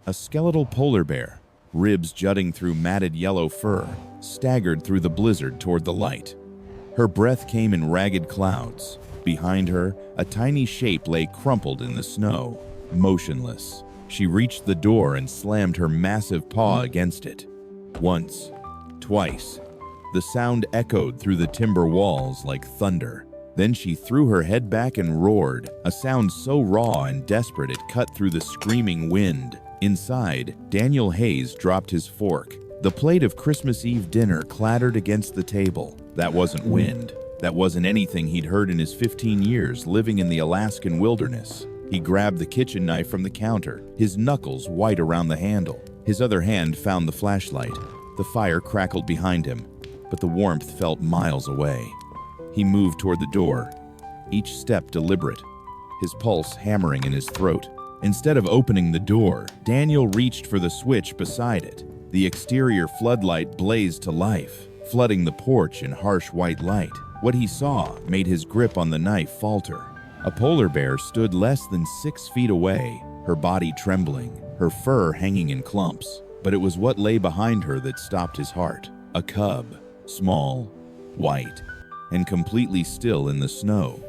A skeletal polar bear, ribs jutting through matted yellow fur, staggered through the blizzard toward the light. Her breath came in ragged clouds. Behind her, a tiny shape lay crumpled in the snow, motionless. She reached the door and slammed her massive paw against it. Once, twice. The sound echoed through the timber walls like thunder. Then she threw her head back and roared, a sound so raw and desperate it cut through the screaming wind. Inside, Daniel Hayes dropped his fork. The plate of Christmas Eve dinner clattered against the table. That wasn't wind. That wasn't anything he'd heard in his 15 years living in the Alaskan wilderness. He grabbed the kitchen knife from the counter, his knuckles white around the handle. His other hand found the flashlight. The fire crackled behind him, but the warmth felt miles away. He moved toward the door, each step deliberate, his pulse hammering in his throat. Instead of opening the door, Daniel reached for the switch beside it. The exterior floodlight blazed to life, flooding the porch in harsh white light. What he saw made his grip on the knife falter. A polar bear stood less than 6 feet away, her body trembling, her fur hanging in clumps. But it was what lay behind her that stopped his heart. A cub, small, white, and completely still in the snow.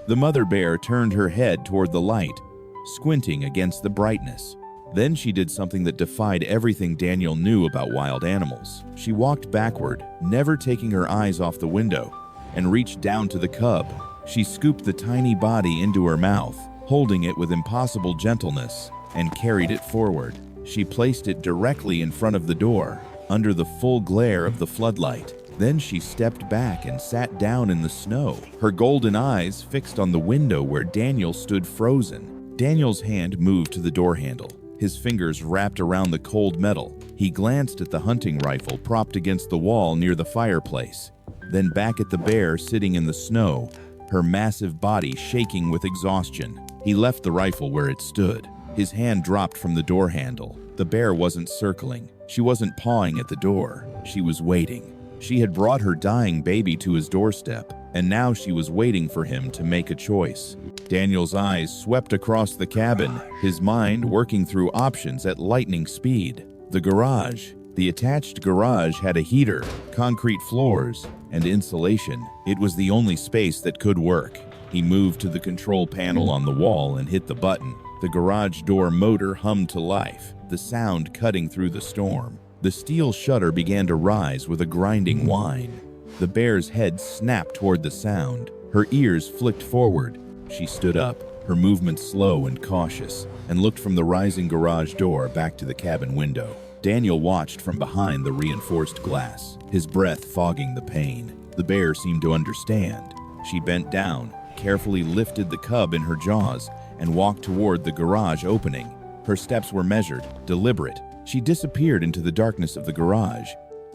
The mother bear turned her head toward the light, squinting against the brightness. Then she did something that defied everything Daniel knew about wild animals. She walked backward, never taking her eyes off the window, and reached down to the cub. She scooped the tiny body into her mouth, holding it with impossible gentleness, and carried it forward. She placed it directly in front of the door, under the full glare of the floodlight. Then she stepped back and sat down in the snow, her golden eyes fixed on the window where Daniel stood frozen. Daniel's hand moved to the door handle, his fingers wrapped around the cold metal. He glanced at the hunting rifle propped against the wall near the fireplace, then back at the bear sitting in the snow, her massive body shaking with exhaustion. He left the rifle where it stood. His hand dropped from the door handle. The bear wasn't circling. She wasn't pawing at the door. She was waiting. She had brought her dying baby to his doorstep, and now she was waiting for him to make a choice. Daniel's eyes swept across the cabin, his mind working through options at lightning speed. The garage. The attached garage had a heater, concrete floors, and insulation. It was the only space that could work. He moved to the control panel on the wall and hit the button. The garage door motor hummed to life, the sound cutting through the storm. The steel shutter began to rise with a grinding whine. The bear's head snapped toward the sound. Her ears flicked forward. She stood up, her movement slow and cautious, and looked from the rising garage door back to the cabin window. Daniel watched from behind the reinforced glass, his breath fogging the pain. The bear seemed to understand. She bent down, carefully lifted the cub in her jaws, and walked toward the garage opening. Her steps were measured, deliberate. She disappeared into the darkness of the garage,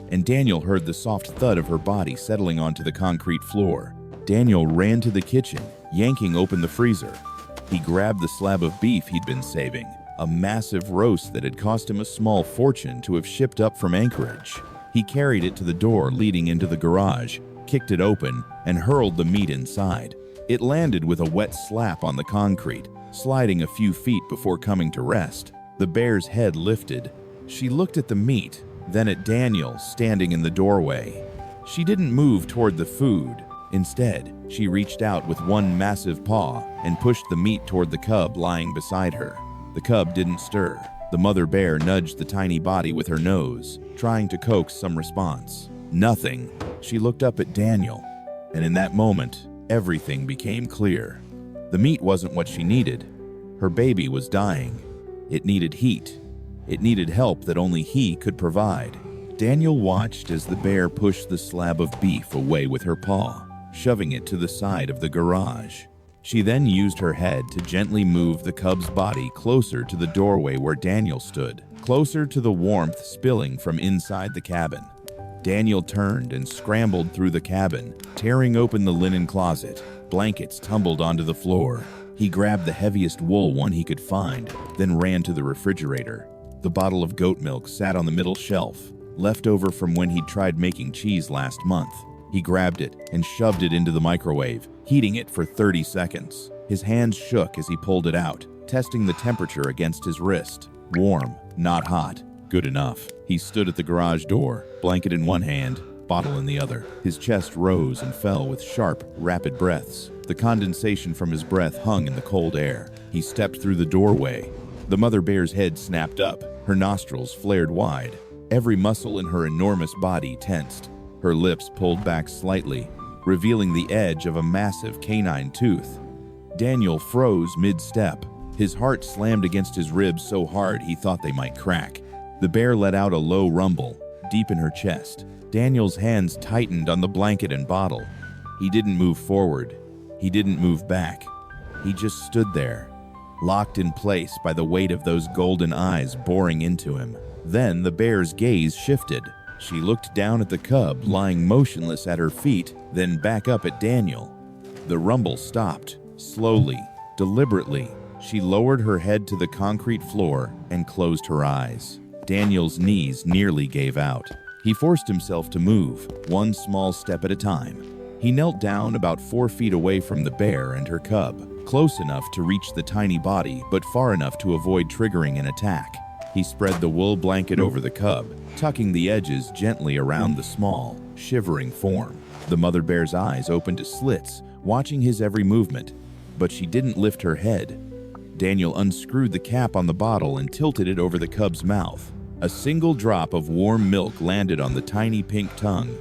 and Daniel heard the soft thud of her body settling onto the concrete floor. Daniel ran to the kitchen, yanking open the freezer. He grabbed the slab of beef he'd been saving, a massive roast that had cost him a small fortune to have shipped up from Anchorage. He carried it to the door leading into the garage, kicked it open, and hurled the meat inside. It landed with a wet slap on the concrete, sliding a few feet before coming to rest. The bear's head lifted. She looked at the meat, then at Daniel standing in the doorway. She didn't move toward the food. Instead, she reached out with one massive paw and pushed the meat toward the cub lying beside her. The cub didn't stir. The mother bear nudged the tiny body with her nose, trying to coax some response. Nothing. She looked up at Daniel, and in that moment, everything became clear. The meat wasn't what she needed. Her baby was dying. It needed heat. It needed help that only he could provide. Daniel watched as the bear pushed the slab of beef away with her paw, shoving it to the side of the garage. She then used her head to gently move the cub's body closer to the doorway where Daniel stood, closer to the warmth spilling from inside the cabin. Daniel turned and scrambled through the cabin, tearing open the linen closet. Blankets tumbled onto the floor. He grabbed the heaviest wool one he could find, then ran to the refrigerator. The bottle of goat milk sat on the middle shelf, left over from when he'd tried making cheese last month. He grabbed it and shoved it into the microwave, heating it for 30 seconds. His hands shook as he pulled it out, testing the temperature against his wrist. Warm, not hot. Good enough. He stood at the garage door, blanket in one hand, bottle in the other. His chest rose and fell with sharp, rapid breaths. The condensation from his breath hung in the cold air. He stepped through the doorway. The mother bear's head snapped up. Her nostrils flared wide. Every muscle in her enormous body tensed. Her lips pulled back slightly, revealing the edge of a massive canine tooth. Daniel froze mid-step. His heart slammed against his ribs so hard he thought they might crack. The bear let out a low rumble, deep in her chest. Daniel's hands tightened on the blanket and bottle. He didn't move forward. He didn't move back. He just stood there, locked in place by the weight of those golden eyes boring into him. Then the bear's gaze shifted. She looked down at the cub lying motionless at her feet, then back up at Daniel. The rumble stopped. Slowly, deliberately, she lowered her head to the concrete floor and closed her eyes. Daniel's knees nearly gave out. He forced himself to move, one small step at a time. He knelt down about 4 feet away from the bear and her cub, close enough to reach the tiny body, but far enough to avoid triggering an attack. He spread the wool blanket over the cub, tucking the edges gently around the small, shivering form. The mother bear's eyes opened to slits, watching his every movement, but she didn't lift her head. Daniel unscrewed the cap on the bottle and tilted it over the cub's mouth. A single drop of warm milk landed on the tiny pink tongue.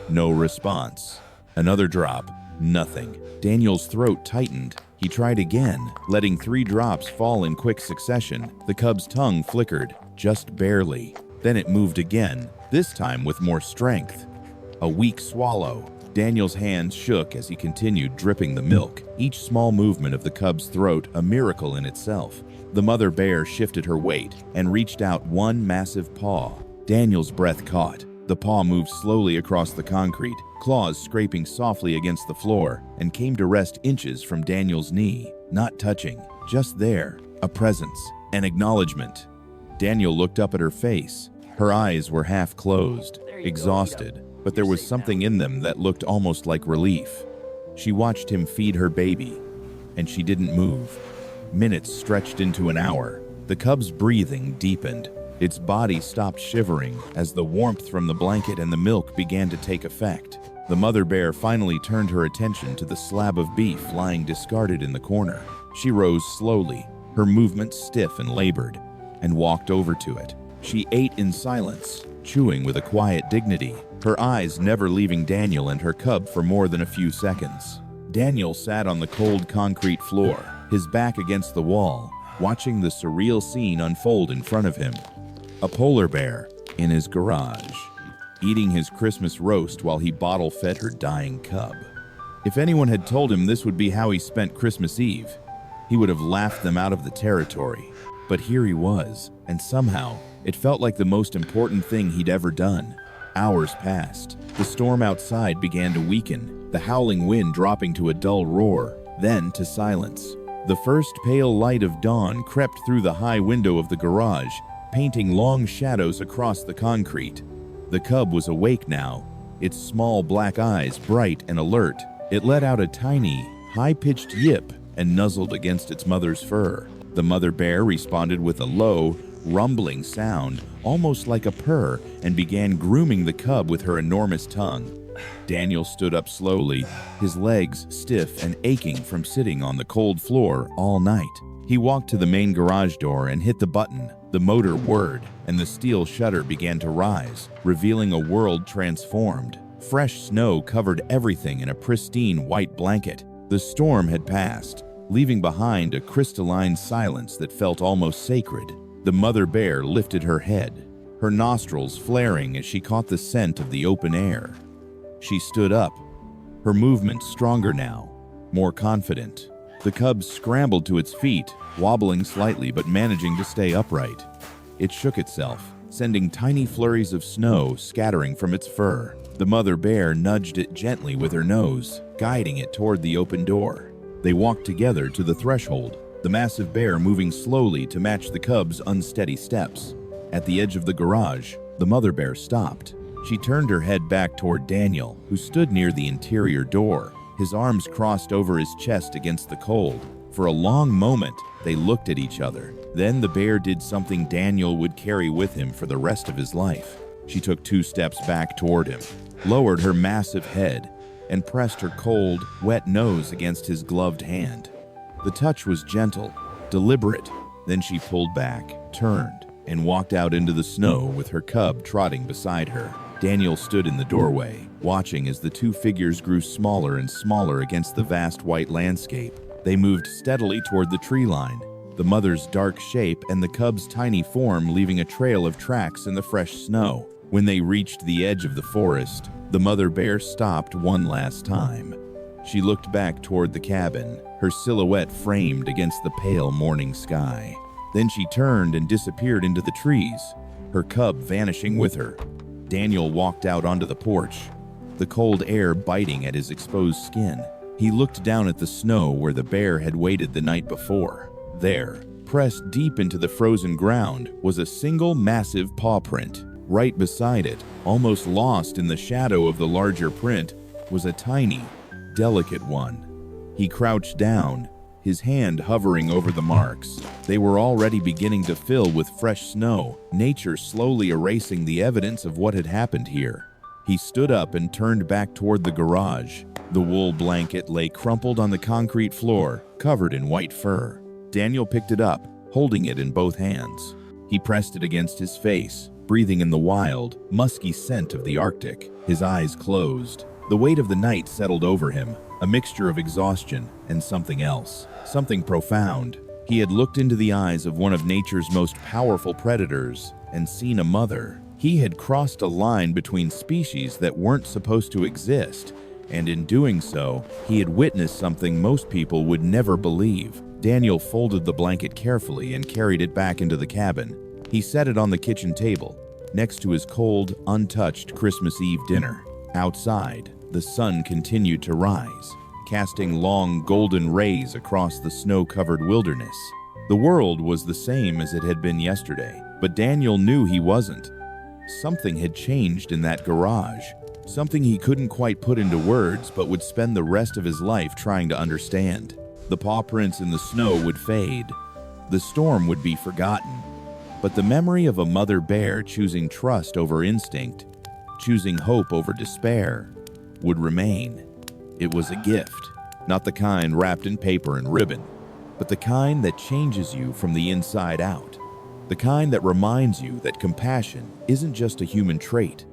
No response. Another drop. Nothing. Daniel's throat tightened. He tried again, letting 3 drops fall in quick succession. The cub's tongue flickered, just barely. Then it moved again, this time with more strength. A weak swallow. Daniel's hands shook as he continued dripping the milk, each small movement of the cub's throat a miracle in itself. The mother bear shifted her weight and reached out one massive paw. Daniel's breath caught. The paw moved slowly across the concrete, claws scraping softly against the floor, and came to rest inches from Daniel's knee. Not touching, just there, a presence, an acknowledgement. Daniel looked up at her face. Her eyes were half closed, exhausted, but there was something in them that looked almost like relief. She watched him feed her baby, and she didn't move. Minutes stretched into an hour. The cub's breathing deepened. Its body stopped shivering as the warmth from the blanket and the milk began to take effect. The mother bear finally turned her attention to the slab of beef lying discarded in the corner. She rose slowly, her movements stiff and labored, and walked over to it. She ate in silence, chewing with a quiet dignity, her eyes never leaving Daniel and her cub for more than a few seconds. Daniel sat on the cold concrete floor, his back against the wall, watching the surreal scene unfold in front of him. A polar bear in his garage, eating his Christmas roast while he bottle-fed her dying cub. If anyone had told him this would be how he spent Christmas Eve, he would have laughed them out of the territory. But here he was, and somehow, it felt like the most important thing he'd ever done. Hours passed. The storm outside began to weaken, the howling wind dropping to a dull roar, then to silence. The first pale light of dawn crept through the high window of the garage, painting long shadows across the concrete. The cub was awake now, its small black eyes bright and alert. It let out a tiny, high-pitched yip and nuzzled against its mother's fur. The mother bear responded with a low, rumbling sound, almost like a purr, and began grooming the cub with her enormous tongue. Daniel stood up slowly, his legs stiff and aching from sitting on the cold floor all night. He walked to the main garage door and hit the button. The motor whirred, and the steel shutter began to rise, revealing a world transformed. Fresh snow covered everything in a pristine white blanket. The storm had passed, leaving behind a crystalline silence that felt almost sacred. The mother bear lifted her head, her nostrils flaring as she caught the scent of the open air. She stood up, her movement stronger now, more confident. The cub scrambled to its feet, wobbling slightly but managing to stay upright. It shook itself, sending tiny flurries of snow scattering from its fur. The mother bear nudged it gently with her nose, guiding it toward the open door. They walked together to the threshold, the massive bear moving slowly to match the cub's unsteady steps. At the edge of the garage, the mother bear stopped. She turned her head back toward Daniel, who stood near the interior door, his arms crossed over his chest against the cold. For a long moment, they looked at each other. Then the bear did something Daniel would carry with him for the rest of his life. She took 2 steps back toward him, lowered her massive head, and pressed her cold, wet nose against his gloved hand. The touch was gentle, deliberate. Then she pulled back, turned, and walked out into the snow with her cub trotting beside her. Daniel stood in the doorway, watching as the 2 figures grew smaller and smaller against the vast white landscape. They moved steadily toward the tree line, the mother's dark shape and the cub's tiny form leaving a trail of tracks in the fresh snow. When they reached the edge of the forest, the mother bear stopped one last time. She looked back toward the cabin, her silhouette framed against the pale morning sky. Then she turned and disappeared into the trees, her cub vanishing with her. Daniel walked out onto the porch, the cold air biting at his exposed skin. He looked down at the snow where the bear had waited the night before. There, pressed deep into the frozen ground, was a single massive paw print. Right beside it, almost lost in the shadow of the larger print, was a tiny, delicate one. He crouched down, his hand hovering over the marks. They were already beginning to fill with fresh snow, nature slowly erasing the evidence of what had happened here. He stood up and turned back toward the garage. The wool blanket lay crumpled on the concrete floor, covered in white fur. Daniel picked it up, holding it in both hands. He pressed it against his face, breathing in the wild, musky scent of the Arctic. His eyes closed. The weight of the night settled over him, a mixture of exhaustion and something else, something profound. He had looked into the eyes of one of nature's most powerful predators and seen a mother. He had crossed a line between species that weren't supposed to exist, and in doing so, he had witnessed something most people would never believe. Daniel folded the blanket carefully and carried it back into the cabin. He set it on the kitchen table, next to his cold, untouched Christmas Eve dinner. Outside, the sun continued to rise, casting long golden rays across the snow-covered wilderness. The world was the same as it had been yesterday, but Daniel knew he wasn't. Something had changed in that garage, something he couldn't quite put into words but would spend the rest of his life trying to understand. The paw prints in the snow would fade. The storm would be forgotten. But the memory of a mother bear choosing trust over instinct, choosing hope over despair, would remain. It was a gift, not the kind wrapped in paper and ribbon, but the kind that changes you from the inside out. The kind that reminds you that compassion isn't just a human trait,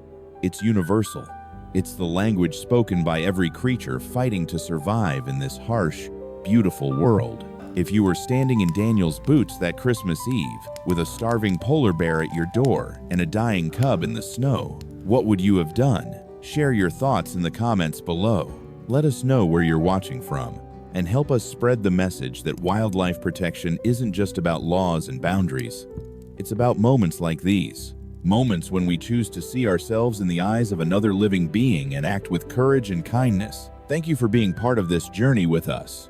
it's universal. It's the language spoken by every creature fighting to survive in this harsh, beautiful world. If you were standing in Daniel's boots that Christmas Eve, with a starving polar bear at your door and a dying cub in the snow, what would you have done? Share your thoughts in the comments below. Let us know where you're watching from, and help us spread the message that wildlife protection isn't just about laws and boundaries. It's about moments like these. Moments when we choose to see ourselves in the eyes of another living being and act with courage and kindness. Thank you for being part of this journey with us.